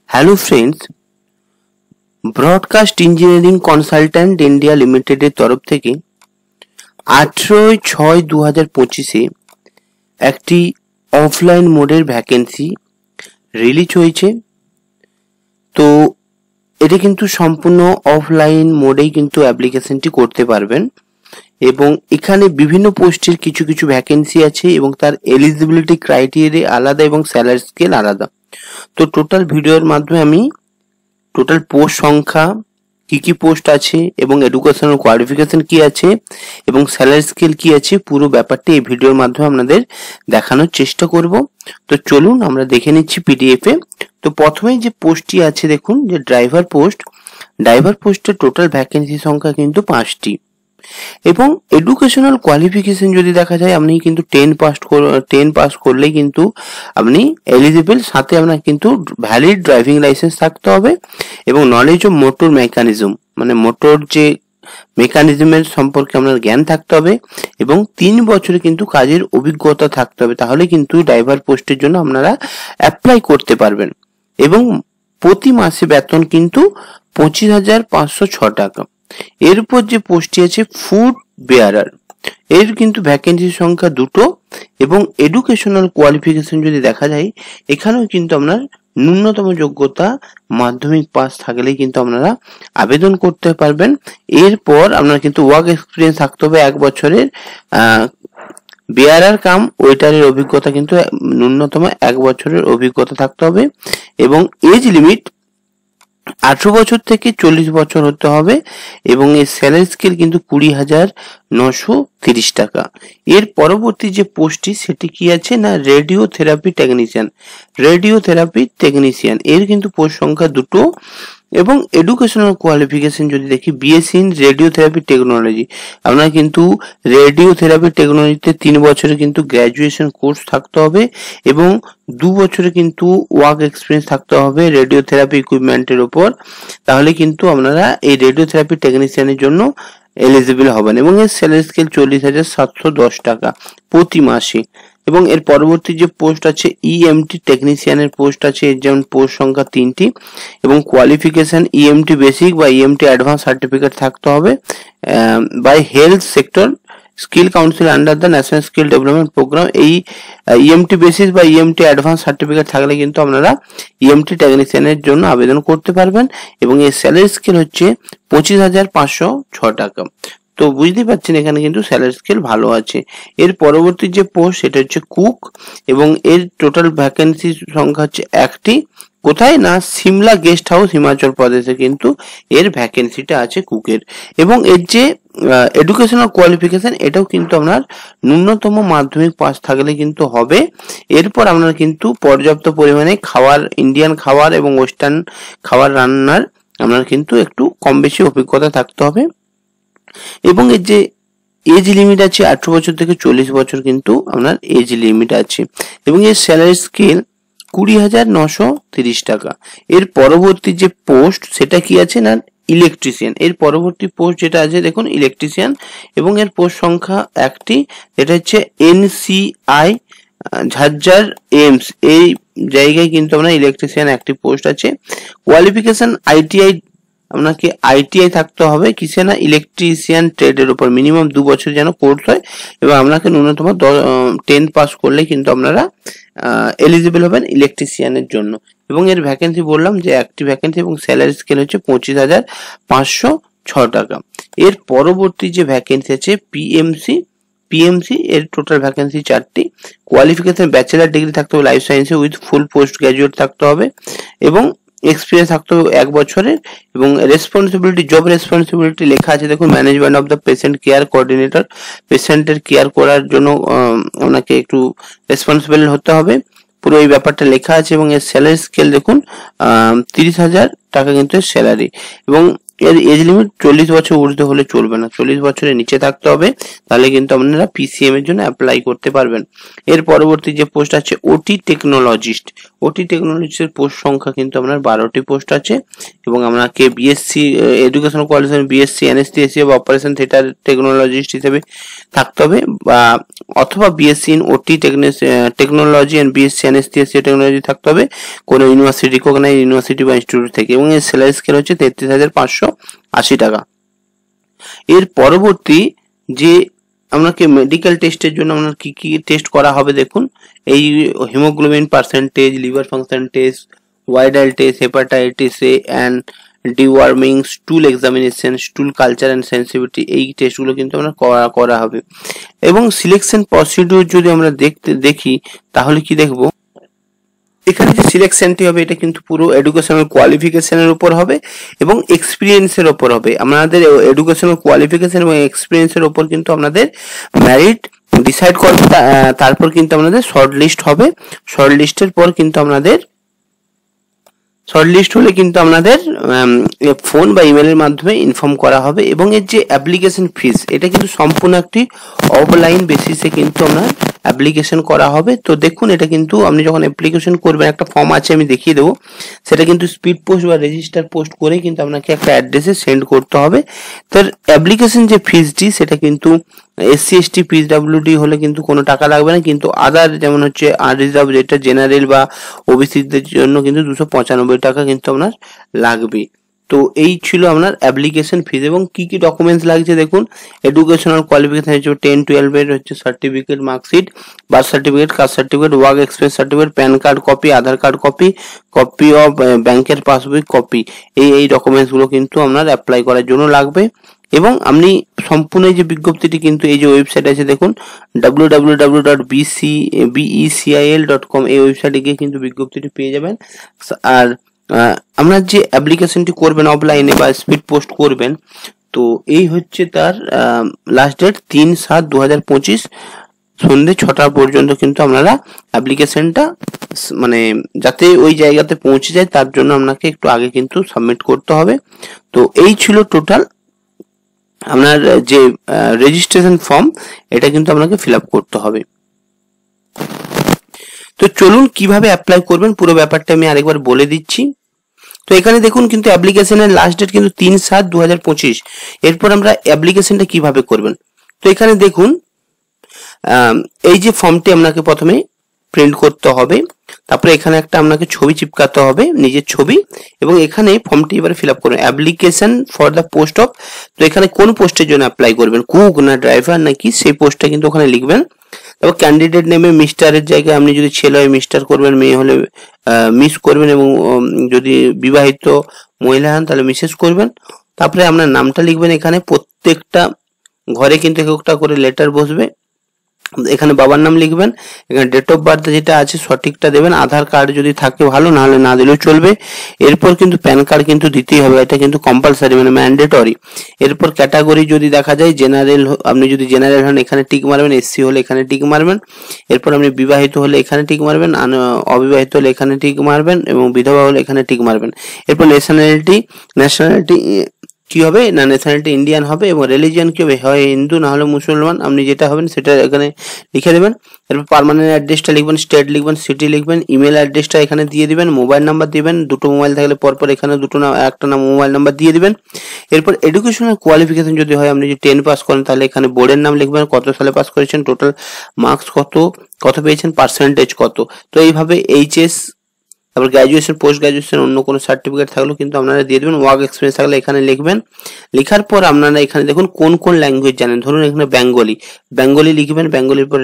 Hello friends, broadcast engineering consultant India লিমিটেডের তরফ থেকে 18/6/2025-এ একটি অফলাইন মোডের ভ্যাকেন্সি রিলিজ হয়েছে। তো এটি কিন্তু সম্পূর্ণ অফলাইন মোডেই কিন্তু অ্যাপ্লিকেশনটি করতে পারবেন এবং এখানে বিভিন্ন পোস্টের কিছু কিছু ভ্যাকেন্সি আছে এবং তার এলিজিবিলিটি ক্রাইটেরিয়া আলাদা এবং স্যালারি স্কেল আলাদা। তো টোটাল ভিডিওর মাধ্যমে আমি টোটাল পোস্ট সংখ্যা, কি পোস্ট আছে এবং এডুকেশনাল কোয়ালিফিকেশন কি আছে এবং স্যালারি স্কেল কি আছে, পুরো ব্যাপারটি এই ভিডিওর মাধ্যমে আপনাদের দেখানোর চেষ্টা করব। তো চলুন আমরা দেখে নিচ্ছি পিডিএফ এ। তো প্রথমেই যে পোস্টটি আছে দেখুন, যে ড্রাইভার পোস্টের টোটাল ভ্যাকেন্সি সংখ্যা কিন্তু 5টি এবং এডুকেশনাল কোয়ালিফিকেশন যদি দেখা যায়, আপনি কিন্তু 10 পাস করলেই কিন্তু আপনি এলিজিবল। সাথে আপনার কিন্তু ভ্যালিড ড্রাইভিং লাইসেন্স থাকতে হবে এবং নলেজ অফ মোটর মেকানিজম, মানে মোটর যে মেকানিজমের সম্পর্কে আপনার জ্ঞান থাকতে হবে এবং 3 বছরে কিন্তু কাজের অভিজ্ঞতা থাকতে হবে। তাহলে কিন্তু ড্রাইভার পোস্টের জন্য আপনারা অ্যাপ্লাই করতে পারবেন এবং প্রতি মাসে বেতন কিন্তু 25,506 টাকা। এরপর যে পোস্টটি আছে ফুড বেয়ারার, এর কিন্তু ভ্যাকেন্সি সংখ্যা 2টো এবং এডুকেশনাল কোয়ালিফিকেশন যদি দেখা যায়, এখানেও কিন্তু আপনার ন্যূনতম যোগ্যতা মাধ্যমিক পাস থাকলেই কিন্তু আপনারা আবেদন করতে পারবেন। এরপর আপনার কিন্তু ওয়ার্ক এক্সপিরিয়েন্স থাকতে হবে 1 বছরের। বেয়ারার কাম ওয়েটারের অভিজ্ঞতা কিন্তু ন্যূনতম 1 বছরের অভিজ্ঞতা থাকতে হবে এবং এজ লিমিট 18 বছর থেকে 40 বছর হতে হবে এবং এর স্যালারি স্কেল কিন্তু 20,930 টাকা। এর পরবর্তী যে পোস্টটি সেটি কি আছে না, রেডিও থেরাপি টেকনিশিয়ান, এর কিন্তু পোস্ট সংখ্যা 2টো এবং এডুকেশনাল কোয়ালিফিকেশন যদি দেখি, BSc in radio therapy technology, আপনার কিন্তু রেডিও থেরাপি টেকনোলজিতে 3 বছরের কিন্তু গ্র্যাজুয়েশন কোর্স থাকতে হবে এবং 2 বছরে কিন্তু ওয়ার্ক এক্সপিরিয়েন্স থাকতে হবে রেডিও থেরাপি ইকুইপমেন্টের উপর। তাহলে কিন্তু আপনারা এই রেডিও থেরাপি টেকনিশিয়ানের জন্য এলিজিবল হবেন এবং এর স্যালারি স্কেল 40,710 টাকা প্রতি মাসে। এবং এর পরবর্তী যে পোস্ট আছে ইএমটি টেকনিশিয়ানের পোস্ট আছে, এর যেমন পোস্ট সংখ্যা 3টি এবং কোয়ালিফিকেশন ইএমটি বেসিক বা ইএমটি অ্যাডভান্স সার্টিফিকেট থাকতে হবে by health sector skill council under the national skill development program. এই ইএমটি বেসিস বা ইএমটি অ্যাডভান্স সার্টিফিকেট থাকলে কিন্তু আপনারা ইএমটি টেকনিশিয়ানের জন্য আবেদন করতে পারবেন এবং এর স্যালারি স্কেল হচ্ছে 25,506 টাকা। তো বুঝতে পারছেন এখানে কিন্তু স্যালারি স্কেল ভালো আছে। এর পরবর্তী যে পোস্ট সেটা হচ্ছে কুক এবং এর টোটাল ভ্যাকেন্সি সংখ্যা হচ্ছে 1টি। কোথায় না, সিমলা গেস্ট হাউস, হিমাচল প্রদেশে কিন্তু এর ভ্যাকেন্সিটা আছে কুকের। এবং এর যে এডুকেশনাল কোয়ালিফিকেশন, এটাও কিন্তু আপনার ন্যূনতম মাধ্যমিক পাস থাকলে কিন্তু হবে। এরপর আপনার কিন্তু পর্যাপ্ত পরিমাণে খাবার, ইন্ডিয়ান খাবার এবং ওয়েস্টার্ন খাবার রান্নার আপনার কিন্তু একটু কম বেশি অভিজ্ঞতা থাকতে হবে এবং এর যে এজ লিমিট আছে 18 বছর থেকে 40 বছর কিন্তু আপনার এজ লিমিট আছে এবং এর স্যালারি স্কেল 20,930 টাকা। এর পরবর্তী যে পোস্ট সেটা কি আছে না, ইলেকট্রিশিয়ান। এর পরবর্তী পোস্ট যেটা আছে দেখুন ইলেকট্রিশিয়ান এবং এর পোস্ট সংখ্যা 1টি, যেটা হচ্ছে এনসিআই ঝাজ্জার এমস, এই জায়গায় কিন্তু আপনার ইলেকট্রিশিয়ান একটি পোস্ট আছে। কোয়ালিফিকেশন আইটিআই, আপনাকে আইটিআই থাকতে হবে কিসে না, ইলেকট্রিশিয়ান ট্রেডের উপর মিনিমাম 2 বছর যেন কোর্স হয় এবং আপনাকে ন্যূনতম 10 পাস করলে কিন্তু আপনারা এলিজিবল হবেন ইলেকট্রিশিয়ানের জন্য। এবং এর ভ্যাকেন্সি বললাম যে একটি ভ্যাকেন্সি এবং স্যালারি স্কেল হচ্ছে 25,506 টাকা। এর পরবর্তী যে ভ্যাকেন্সি আছে পিএমসি, এর টোটাল ভ্যাকেন্সি 4টি। কোয়ালিফিকেশন ব্যাচেলার ডিগ্রি থাকতে হবে লাইফ সায়েন্সে উইথ ফুল পোস্ট গ্রাজুয়েট থাকতে হবে এবং এক্সপিরিয়েন্স থাকতে হবে 1 বছরের এবং রেসপন্সিবিলিটি, জব রেসপন্সিবিলিটি লেখা আছে দেখুন, management of the patient care coordinator, পেশেন্টের কেয়ার করার জন্য আপনাকে একটু রেসপন্সিবল হতে হবে, পুরো এই ব্যাপারটা লেখা আছে। এবং এর স্যালারি স্কেল দেখুন 30,000 টাকা কিন্তু এর স্যালারি এবং এর এজ লিমিট 40 বছর ঊর্ধ্বে হলে চলবে না, 40 বছরের নিচে থাকতে হবে, তাহলে কিন্তু আপনারা পিসিএম এর জন্য অ্যাপ্লাই করতে পারবেন। এর পরবর্তী যে পোস্ট আছে ওটি টেকনোলজিস্ট, ওটি টেকনোলজিস্টের পোস্ট সংখ্যা কিন্তু আপনার 12টি পোস্ট আছে এবং আপনাকে BSc educational qualification BSc anaesthesia বা অপারেশন থিয়েটার টেকনোলজিস্ট হিসেবে থাকতে হবে, বা অথবা BSc in OT technology and BSc anaesthesia technology থাকতে হবে কোন ইউনিভার্সিটি রিকগনাইজড ইউনিভার্সিটি বা ইনস্টিটিউট থেকে, এবং এর স্যালারি স্কেল হচ্ছে 33,580 টাকা। এর পরবর্তী যে আপনাকে মেডিকেল টেস্টের জন্য আপনার কি কি টেস্ট করা হবে দেখুন, এই haemoglobin percentage, liver function test, Widal test, hepatitis A and deworming, stool examination, stool culture and sensitivity, এই টেস্টগুলো কিন্তু আমরা করা হবে। এবং সিলেকশন প্রসিডিউর যদি আমরা দেখি তাহলে কি দেখব, এখানে যে সিলেকশনটি হবে এটা কিন্তু পুরো এডুকেশনাল কোয়ালিফিকেশনের উপর হবে এবং এক্সপিরিয়েন্সের উপর হবে। আপনাদের এডুকেশনাল কোয়ালিফিকেশন এবং এক্সপিরিয়েন্সের উপর কিন্তু আপনাদের মেরিট ডিসাইড করবে, তারপর কিন্তু আপনাদের শর্ট লিস্ট হবে। শর্ট লিস্টের পর কিন্তু আপনাদের শর্টলিস্ট হলে কিন্তু আপনাদের ফোন বা ইমেলের মাধ্যমে ইনফর্ম করা হবে। এবং এর যে অ্যাপ্লিকেশন ফিস এটা কিন্তু সম্পূর্ণ একটি অফলাইন বেসিসে কিন্তু আপনার অ্যাপ্লিকেশন করা হবে। তো দেখুন এটা কিন্তু আপনি যখন অ্যাপ্লিকেশন করবেন একটা ফর্ম আছে আমি দেখিয়ে দেবো, সেটা কিন্তু স্পিড পোস্ট বা রেজিস্টার পোস্ট করে কিন্তু আপনাকে একটা অ্যাড্রেসে সেন্ড করতে হবে। তার অ্যাপ্লিকেশন যে ফিসটি সেটা কিন্তু এসসি এসটি পিডব্লিউডি হলে কিন্তু কোনো টাকা লাগবে না, কিন্তু আদার যেমন হচ্ছে আনরিজার্ভ যেটা জেনারেল বা ওবিসিদের জন্য কিন্তু 295 টাকা কিন্তু আপনার লাগবে। তো এই ছিল আপনার অ্যাপ্লিকেশন ফিস। এবং কি কি ডকুমেন্টস লাগছে দেখুন, এডুকেশনাল কোয়ালিফিকেশন হিসেবে 10-12 এর হচ্ছে certificate, marksheet, birth certificate, caste certificate, work experience certificate, PAN card copy, Aadhaar card copy, copy of ব্যাংকের পাসবই কপি, এই ডকুমেন্টস গুলো কিন্তু আপনার অ্যাপ্লাই করার জন্য লাগবে। এবং আপনি সম্পূর্ণ যে বিজ্ঞপ্তিটি কিন্তু এই যে ওয়েবসাইট আছে দেখুন www.becil.com, এই ওয়েবসাইটে গিয়ে কিন্তু বিজ্ঞপ্তিটি পেয়ে যাবেন। আর আপনার যে অ্যাপ্লিকেশনটি করবেন অফলাইনে বা স্পিড পোস্ট করবেন, তো এই হচ্ছে তার লাস্ট ডেট 3/7/2025 সন্ধ্যে 6টা পর্যন্ত কিন্তু আপনারা অ্যাপ্লিকেশনটা মানে যাতে ওই জায়গাতে পৌঁছে যায় তার জন্য আপনাকে একটু আগে কিন্তু সাবমিট করতে হবে। তো এই ছিল টোটাল আপনার যে রেজিস্ট্রেশন ফর্ম, এটা কিন্তু আপনাকে ফিল আপ করতে হবে। তো চলুন কিভাবে অ্যাপ্লাই করবেন পুরো ব্যাপারটা আমি আরেকবার বলে দিচ্ছি। তো এখানে দেখুন কিন্তু অ্যাপ্লিকেশনের লাস্ট ডেট কিন্তু 3/7/2025। এরপর আমরা অ্যাপ্লিকেশনটা কিভাবে করবেন, তো এখানে দেখুন এই যে ফর্মটি আপনাকে প্রথমে প্রিন্ট করতে হবে, তারপরে এখানে একটা আপনাকে ছবি চিপকাতে হবে, নিজের ছবি, এবং এখানে ফর্মটি এবারে ফিল আপ করবেন application for the post of. তো এখানে কোন পোস্টের জন্য অ্যাপ্লাই করবেন, কুক না ড্রাইভার নাকি, সেই পোস্টটা কিন্তু ওখানে লিখবেন। তারপর ক্যান্ডিডেট নেমে মিস্টারের জায়গায় আপনি যদি ছেলে হয় মিস্টার করবেন, মেয়ে হলে মিস করবেন, এবং যদি বিবাহিত মহিলা হন তাহলে মিসেস করবেন। তারপরে আপনার নামটা লিখবেন, এখানে প্রত্যেকটা ঘরে কিন্তু একটা করে লেটার বসবে, এখানে বাবার নাম লিখবেন, এখানে ডেট অফ বার্থ যেটা আছে সঠিকটা দেবেন, আধার কার্ড যদি থাকে ভালো, না হলে না দিলেও চলবে। এরপর কিন্তু প্যান কার্ড কিন্তু দিতেই হবে, এটা কিন্তু কম্পালসারি মানে ম্যান্ডেটরি। এরপর ক্যাটাগরি যদি দেখা যায় জেনারেল, আপনি যদি জেনারেল হন এখানে টিক মারবেন, এসসি হলে এখানে টিক মারবেন। এরপর আপনি বিবাহিত হলে এখানে টিক মারবেন, অবিবাহিত হলে এখানে টিক মারবেন, এবং বিধবা হলে এখানে টিক মারবেন। এরপর ন্যাশনালিটি কি হবে না, ন্যাশনালিটি ইন্ডিয়ান হবে, এবং রিলিজিয়ন কি হবে, হয় হিন্দু না হলে মুসলমান, আপনি যেটা হবেন সেটা এখানে লিখে দেবেন। এরপর পার্মানেন্ট অ্যাড্রেসটা লিখবেন, স্টেট লিখবেন, সিটি লিখবেন, ইমেল অ্যাড্রেসটা এখানে দিয়ে দিবেন, মোবাইল নাম্বার দিবেন, দুটো মোবাইল থাকলে পরপর এখানে দুটো না একটা না মোবাইল নাম্বার দিয়ে দিবেন। এরপর এডুকেশনাল কোয়ালিফিকেশন যদি হয়, আপনি যদি 10 পাস করেন তাহলে এখানে বোর্ডের নাম লিখবেন, কত সালে পাস করেছেন, টোটাল মার্কস কত পেয়েছেন, পার্সেন্টেজ কত। তো এইভাবে এইচএস, তারপর গ্র্যাজুয়েশন, পোস্ট গ্র্যাজুয়েশন, অন্য কোনো সার্টিফিকেট থাকলেও কিন্তু আপনারা দিয়ে দেবেন। ওয়ার্ক এক্সপিরিয়েন্স থাকলে এখানে লিখবেন। লেখার পর আপনারা এখানে দেখুন কোন কোন ল্যাঙ্গুয়েজ জানেন, ধরুন এখানে বেঙ্গলি লিখবেন, বেঙ্গলির পর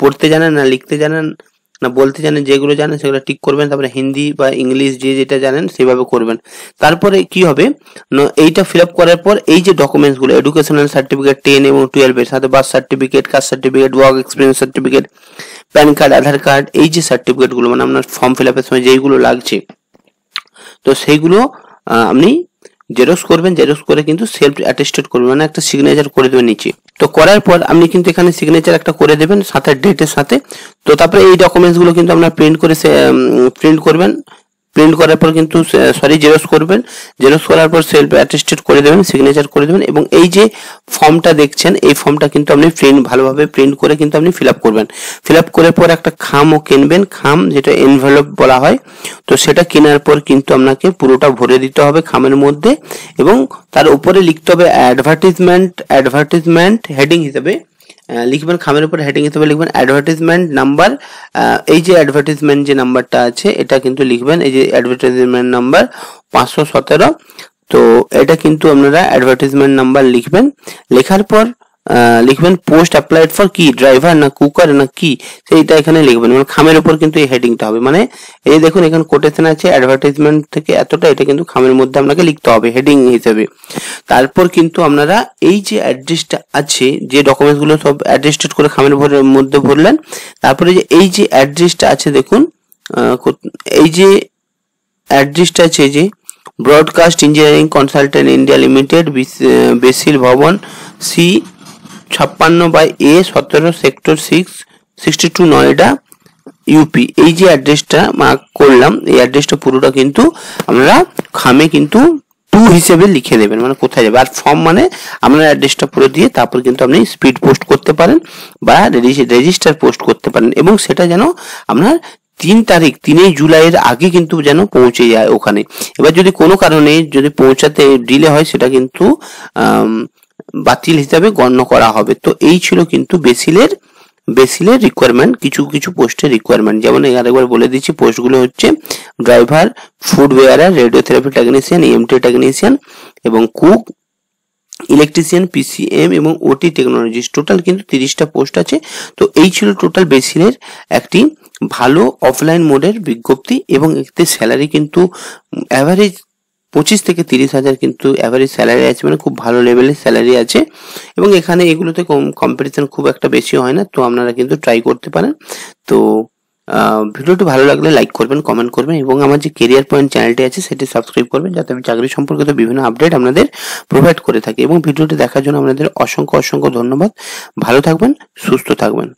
পড়তে জানেন না, লিখতে জানেন না, বলতে জানেন, যেগুলো জানেন সেগুলো টিক করবেন। তারপরে হিন্দি বা ইংলিশ যেটা জানেন সেভাবে করবেন। তারপরে কি হবে, এইটা ফিল আপ করার পর এই যে ডকুমেন্টস গুলো, এডুকেশনাল সার্টিফিকেট 10 এবং 12 এর সাথে birth certificate, caste certificate, work experience certificate, PAN card, Aadhaar card, এই যে সার্টিফিকেট গুলো মানে আপনার ফর্ম ফিল আপের সময় যেইগুলো লাগছে, তো সেইগুলো আপনি জেরক্স করবেন। জেরক্স করে কিন্তু সেলফ অ্যাটেস্টেড করবেন, মানে একটা সিগনেচার করে দেবেন নিচে। তো করার পর আপনি কিন্তু এখানে সিগনেচার একটা করে দেবেন সাথে ডেটের সাথে। তো তারপরে এই ডকুমেন্টস গুলো কিন্তু আপনার প্রিন্ট করবেন, প্রিন্ট করার পর কিন্তু জেরক্স করবেন, জেরক্স করার পর সেলফ অ্যাটেস্টেড করে দেবেন, সিগনেচার করে দেবেন এবং এই যে ফর্মটা দেখছেন এই ফর্মটা কিন্তু আপনি ভালোভাবে প্রিন্ট করে কিন্তু আপনি ফিল আপ করবেন। ফিল আপ করার পর একটা খামও কিনবেন, খাম যেটা এনভেলপ বলা হয়, তো সেটা কেনার পর কিন্তু আপনাকে পুরোটা ভরে দিতে হবে খামের মধ্যে এবং তার উপরে লিখতে হবে অ্যাডভার্টাইজমেন্ট হেডিং হিসেবে লিখবেন, খামের উপর হেডিং হিসেবে লিখবেন অ্যাডভার্টাইজমেন্ট নাম্বার। এই যে অ্যাডভার্টাইজমেন্ট যে নাম্বারটা আছে এটা কিন্তু লিখবেন, এই যে অ্যাডভার্টাইজমেন্ট নাম্বার 517। তো এটা কিন্তু আপনারা অ্যাডভার্টাইজমেন্ট নাম্বার লিখবেন। লেখার পর লিখবেন পোস্ট অ্যাপ্লাইড ফর কি, ড্রাইভার না কুকার না কি, সেইটা এখানে লিখবেন। মানে খামের উপর কিন্তু এই হেডিংটা হবে, মানে এই দেখুন এখানে কোটেশন আছে অ্যাডভার্টাইজমেন্ট থেকে এতটা, এটা কিন্তু খামের মধ্যে আপনাকে লিখতে হবে হেডিং হিসেবে। তারপর কিন্তু আপনারা এই যে অ্যাড্রেসটা আছে, যে ডকুমেন্টস গুলো সব অ্যাড্রেস্টেড করে খামের মধ্যে ভরলেন, তারপরে যে এই যে অ্যাড্রেসটা আছে দেখুন, এই যে অ্যাড্রেসটা আছে যে broadcast engineering consultant India limited, BECIL Bhawan, C 56/A 17 sector 662 Noida UP. এই যে অ্যাড্রেসটা মার্ক করলাম, এই অ্যাড্রেসটা পুরোটা কিন্তু আপনারা খামে কিন্তু 2 হিসেবে লিখে দেবেন, মানে কোথায় যাবে। আর ফর্ম মানে আপনার অ্যাড্রেসটা পুরো দিয়ে তারপর কিন্তু আপনি স্পিড পোস্ট করতে পারেন বা রেজিস্টার পোস্ট করতে পারেন এবং সেটা যেন আপনার 3 জুলাইয়ের আগে কিন্তু যেন পৌঁছে যায় ওখানে। এবার যদি কোনো কারণে যদি পৌঁছাতে ডিলে হয় সেটা কিন্তু বাতিল হিসাবে গণ্য করা হবে। তো এই ছিল কিন্তু বেসিলের রিকোয়ারমেন্ট, কিছু পোস্টের রিকোয়ারমেন্ট। যেমন আরেকবার বলে দিচ্ছি, পোস্টগুলো হচ্ছে ড্রাইভার, ফুড ওয়্যারার, রেডিওথেরাপি টেকনিশিয়ান, EMT টেকনিশিয়ান এবং কুক, ইলেকট্রিশিয়ান, PCM এবং OT টেকনোলজিস্ট। টোটাল কিন্তু 30টা পোস্ট আছে। তো এই ছিল টোটাল বেসিলের একটি ভালো অফলাইন মোডের বিজ্ঞপ্তি এবং এতে স্যালারি কিন্তু অ্যাভারেজ 25 থেকে 30,000 কিন্তু অ্যাভারেজ স্যালারি আছে, মানে খুব ভালো লেভেলের স্যালারি আছে এবং এখানে এগুলোতে কম্পিটিশন খুব একটা বেশি হয় না। তো আপনারা কিন্তু ট্রাই করতে পারেন। তো ভিডিওটি ভালো লাগলে লাইক করবেন, কমেন্ট করবেন এবং আমার যে কেরিয়ার পয়েন্ট চ্যানেলটি আছে সেটি সাবস্ক্রাইব করবেন, যাতে আমি চাকরি সম্পর্কিত বিভিন্ন আপডেট আপনাদের প্রোভাইড করে থাকি। এবং ভিডিওটি দেখার জন্য আপনাদের অসংখ্য ধন্যবাদ। ভালো থাকবেন, সুস্থ থাকবেন।